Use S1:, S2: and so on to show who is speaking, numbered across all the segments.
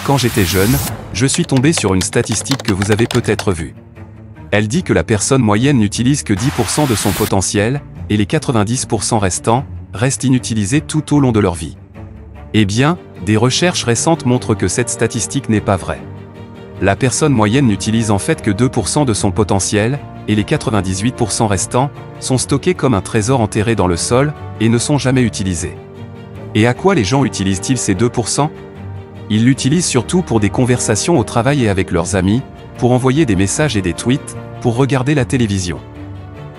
S1: Quand j'étais jeune, je suis tombé sur une statistique que vous avez peut-être vue. Elle dit que la personne moyenne n'utilise que 10% de son potentiel, et les 90% restants restent inutilisés tout au long de leur vie. Eh bien, des recherches récentes montrent que cette statistique n'est pas vraie. La personne moyenne n'utilise en fait que 2% de son potentiel, et les 98% restants sont stockés comme un trésor enterré dans le sol, et ne sont jamais utilisés. Et à quoi les gens utilisent-ils ces 2%? Ils l'utilisent surtout pour des conversations au travail et avec leurs amis, pour envoyer des messages et des tweets, pour regarder la télévision.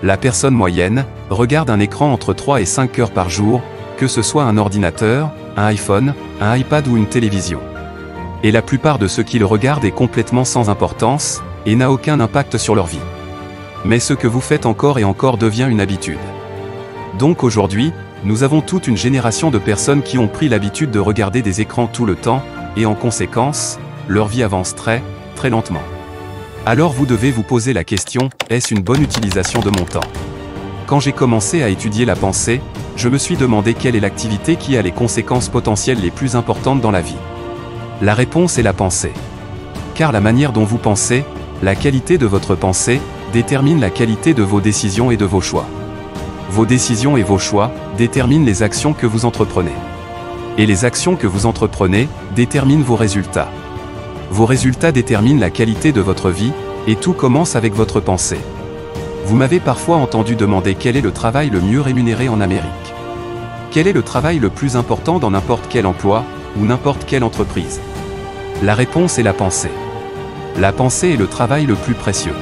S1: La personne moyenne regarde un écran entre 3 et 5 heures par jour, que ce soit un ordinateur, un iPhone, un iPad ou une télévision. Et la plupart de ce qu'ils regardent est complètement sans importance, et n'a aucun impact sur leur vie. Mais ce que vous faites encore et encore devient une habitude. Donc aujourd'hui, nous avons toute une génération de personnes qui ont pris l'habitude de regarder des écrans tout le temps, et en conséquence, leur vie avance très, très lentement. Alors vous devez vous poser la question, est-ce une bonne utilisation de mon temps? Quand j'ai commencé à étudier la pensée, je me suis demandé quelle est l'activité qui a les conséquences potentielles les plus importantes dans la vie. La réponse est la pensée. Car la manière dont vous pensez, la qualité de votre pensée, détermine la qualité de vos décisions et de vos choix. Vos décisions et vos choix déterminent les actions que vous entreprenez. Et les actions que vous entreprenez déterminent vos résultats. Vos résultats déterminent la qualité de votre vie, et tout commence avec votre pensée. Vous m'avez parfois entendu demander quel est le travail le mieux rémunéré en Amérique. Quel est le travail le plus important dans n'importe quel emploi, ou n'importe quelle entreprise? La réponse est la pensée. La pensée est le travail le plus précieux.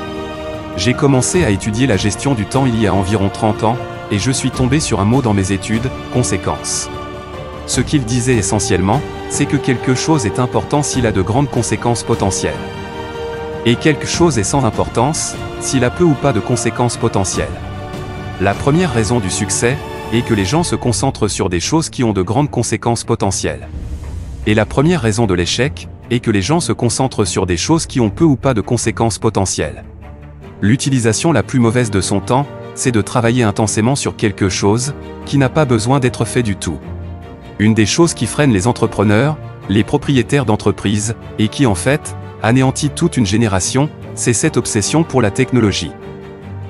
S1: J'ai commencé à étudier la gestion du temps il y a environ 30 ans, et je suis tombé sur un mot dans mes études, conséquence. Ce qu'il disait essentiellement, c'est que quelque chose est important s'il a de grandes conséquences potentielles. Et quelque chose est sans importance, s'il a peu ou pas de conséquences potentielles. La première raison du succès est que les gens se concentrent sur des choses qui ont de grandes conséquences potentielles. Et la première raison de l'échec est que les gens se concentrent sur des choses qui ont peu ou pas de conséquences potentielles. L'utilisation la plus mauvaise de son temps, c'est de travailler intensément sur quelque chose qui n'a pas besoin d'être fait du tout. Une des choses qui freine les entrepreneurs, les propriétaires d'entreprises, et qui en fait, anéantit toute une génération, c'est cette obsession pour la technologie.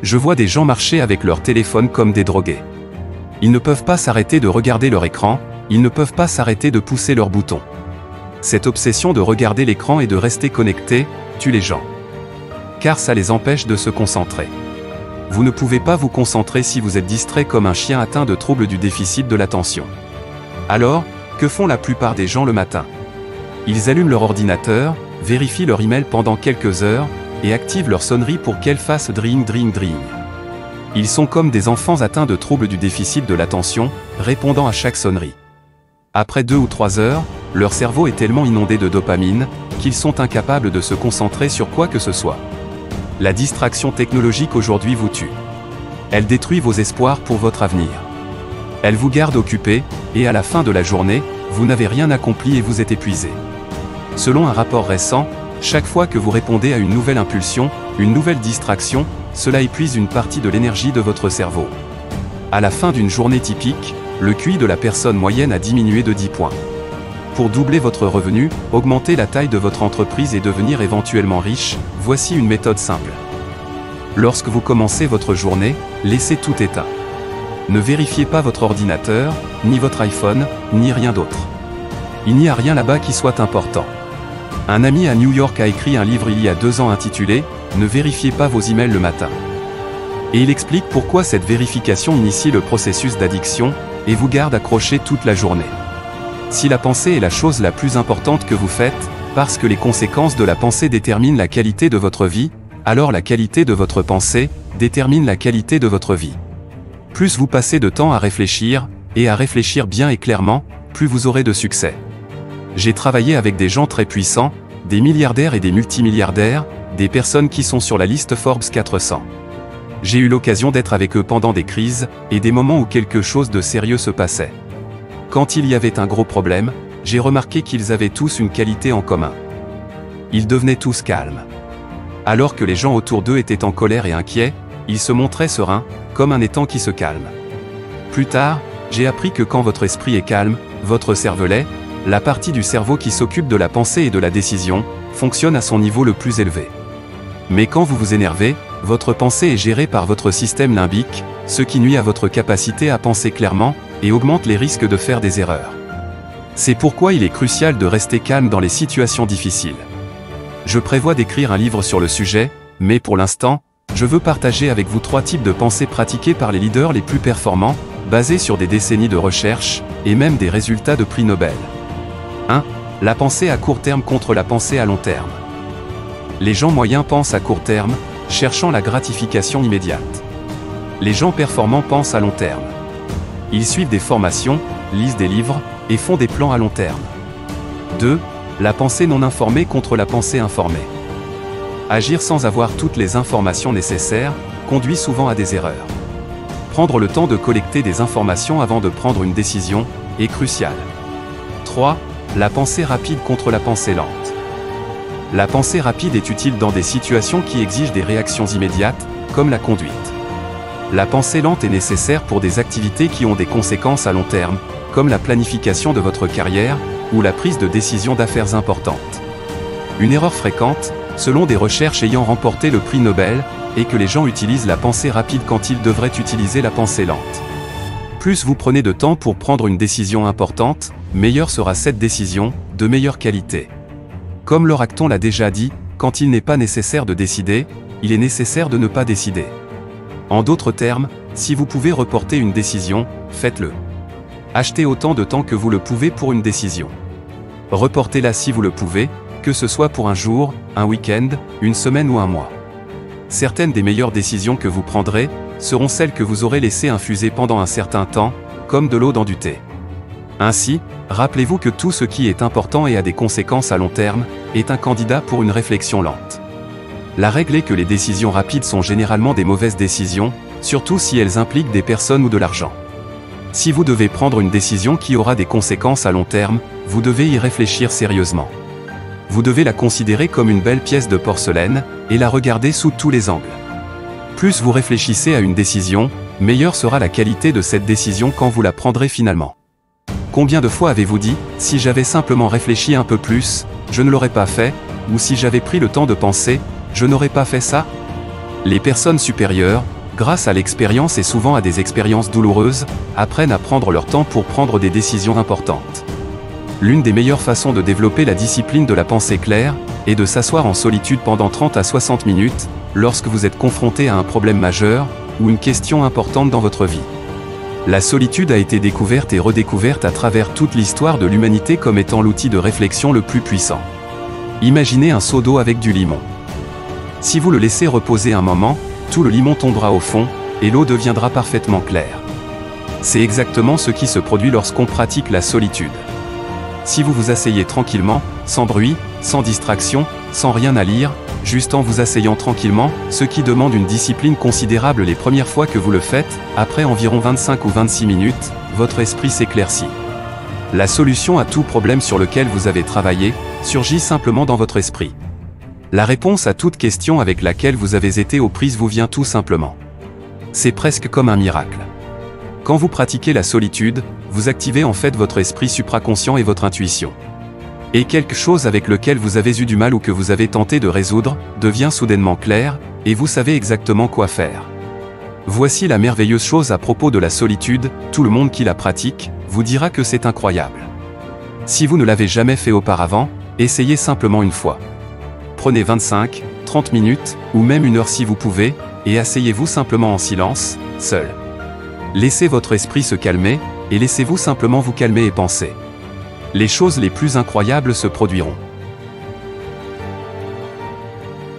S1: Je vois des gens marcher avec leur téléphone comme des drogués. Ils ne peuvent pas s'arrêter de regarder leur écran, ils ne peuvent pas s'arrêter de pousser leurs boutons. Cette obsession de regarder l'écran et de rester connecté, tue les gens. Car ça les empêche de se concentrer. Vous ne pouvez pas vous concentrer si vous êtes distrait comme un chien atteint de troubles du déficit de l'attention. Alors, que font la plupart des gens le matin? Ils allument leur ordinateur, vérifient leur email pendant quelques heures, et activent leur sonnerie pour qu'elle fasse dring dring dring. Ils sont comme des enfants atteints de troubles du déficit de l'attention, répondant à chaque sonnerie. Après 2 ou 3 heures, leur cerveau est tellement inondé de dopamine, qu'ils sont incapables de se concentrer sur quoi que ce soit. La distraction technologique aujourd'hui vous tue. Elle détruit vos espoirs pour votre avenir. Elle vous garde occupé, et à la fin de la journée, vous n'avez rien accompli et vous êtes épuisé. Selon un rapport récent, chaque fois que vous répondez à une nouvelle impulsion, une nouvelle distraction, cela épuise une partie de l'énergie de votre cerveau. À la fin d'une journée typique, le QI de la personne moyenne a diminué de 10 points. Pour doubler votre revenu, augmenter la taille de votre entreprise et devenir éventuellement riche, voici une méthode simple. Lorsque vous commencez votre journée, laissez tout éteint. Ne vérifiez pas votre ordinateur, ni votre iPhone, ni rien d'autre. Il n'y a rien là-bas qui soit important. Un ami à New York a écrit un livre il y a 2 ans intitulé « Ne vérifiez pas vos emails le matin ». Et il explique pourquoi cette vérification initie le processus d'addiction et vous garde accroché toute la journée. Si la pensée est la chose la plus importante que vous faites, parce que les conséquences de la pensée déterminent la qualité de votre vie, alors la qualité de votre pensée détermine la qualité de votre vie. Plus vous passez de temps à réfléchir, et à réfléchir bien et clairement, plus vous aurez de succès. J'ai travaillé avec des gens très puissants, des milliardaires et des multimilliardaires, des personnes qui sont sur la liste Forbes 400. J'ai eu l'occasion d'être avec eux pendant des crises, et des moments où quelque chose de sérieux se passait. Quand il y avait un gros problème, j'ai remarqué qu'ils avaient tous une qualité en commun. Ils devenaient tous calmes. Alors que les gens autour d'eux étaient en colère et inquiets, ils se montraient sereins, comme un étang qui se calme. Plus tard, j'ai appris que quand votre esprit est calme, votre cervelet, la partie du cerveau qui s'occupe de la pensée et de la décision, fonctionne à son niveau le plus élevé. Mais quand vous vous énervez, votre pensée est gérée par votre système limbique, ce qui nuit à votre capacité à penser clairement, et augmente les risques de faire des erreurs. C'est pourquoi il est crucial de rester calme dans les situations difficiles. Je prévois d'écrire un livre sur le sujet, mais pour l'instant, je veux partager avec vous 3 types de pensées pratiquées par les leaders les plus performants, basés sur des décennies de recherche, et même des résultats de prix Nobel. 1. La pensée à court terme contre la pensée à long terme. Les gens moyens pensent à court terme, cherchant la gratification immédiate. Les gens performants pensent à long terme. Ils suivent des formations, lisent des livres, et font des plans à long terme. 2. La pensée non informée contre la pensée informée. Agir sans avoir toutes les informations nécessaires conduit souvent à des erreurs. Prendre le temps de collecter des informations avant de prendre une décision est crucial. 3. La pensée rapide contre la pensée lente. La pensée rapide est utile dans des situations qui exigent des réactions immédiates, comme la conduite. La pensée lente est nécessaire pour des activités qui ont des conséquences à long terme, comme la planification de votre carrière, ou la prise de décisions d'affaires importantes. Une erreur fréquente, selon des recherches ayant remporté le prix Nobel, est que les gens utilisent la pensée rapide quand ils devraient utiliser la pensée lente. Plus vous prenez de temps pour prendre une décision importante, meilleure sera cette décision, de meilleure qualité. Comme Laure Acton l'a déjà dit, quand il n'est pas nécessaire de décider, il est nécessaire de ne pas décider. En d'autres termes, si vous pouvez reporter une décision, faites-le. Achetez autant de temps que vous le pouvez pour une décision. Reportez-la si vous le pouvez, que ce soit pour un jour, un week-end, une semaine ou un mois. Certaines des meilleures décisions que vous prendrez seront celles que vous aurez laissées infuser pendant un certain temps, comme de l'eau dans du thé. Ainsi, rappelez-vous que tout ce qui est important et a des conséquences à long terme est un candidat pour une réflexion lente. La règle est que les décisions rapides sont généralement des mauvaises décisions, surtout si elles impliquent des personnes ou de l'argent. Si vous devez prendre une décision qui aura des conséquences à long terme, vous devez y réfléchir sérieusement. Vous devez la considérer comme une belle pièce de porcelaine, et la regarder sous tous les angles. Plus vous réfléchissez à une décision, meilleure sera la qualité de cette décision quand vous la prendrez finalement. Combien de fois avez-vous dit, si j'avais simplement réfléchi un peu plus, je ne l'aurais pas fait, ou si j'avais pris le temps de penser, je n'aurais pas fait ça? Les personnes supérieures, grâce à l'expérience et souvent à des expériences douloureuses, apprennent à prendre leur temps pour prendre des décisions importantes. L'une des meilleures façons de développer la discipline de la pensée claire est de s'asseoir en solitude pendant 30 à 60 minutes, lorsque vous êtes confronté à un problème majeur, ou une question importante dans votre vie. La solitude a été découverte et redécouverte à travers toute l'histoire de l'humanité comme étant l'outil de réflexion le plus puissant. Imaginez un seau d'eau avec du limon. Si vous le laissez reposer un moment, tout le limon tombera au fond, et l'eau deviendra parfaitement claire. C'est exactement ce qui se produit lorsqu'on pratique la solitude. Si vous vous asseyez tranquillement, sans bruit, sans distraction, sans rien à lire, juste en vous asseyant tranquillement, ce qui demande une discipline considérable les premières fois que vous le faites, après environ 25 ou 26 minutes, votre esprit s'éclaircit. La solution à tout problème sur lequel vous avez travaillé, surgit simplement dans votre esprit. La réponse à toute question avec laquelle vous avez été aux prises vous vient tout simplement. C'est presque comme un miracle. Quand vous pratiquez la solitude, vous activez en fait votre esprit supraconscient et votre intuition. Et quelque chose avec lequel vous avez eu du mal ou que vous avez tenté de résoudre, devient soudainement clair, et vous savez exactement quoi faire. Voici la merveilleuse chose à propos de la solitude, tout le monde qui la pratique, vous dira que c'est incroyable. Si vous ne l'avez jamais fait auparavant, essayez simplement une fois. Prenez 25, 30 minutes, ou même 1 heure si vous pouvez, et asseyez-vous simplement en silence, seul. Laissez votre esprit se calmer, et laissez-vous simplement vous calmer et penser. Les choses les plus incroyables se produiront.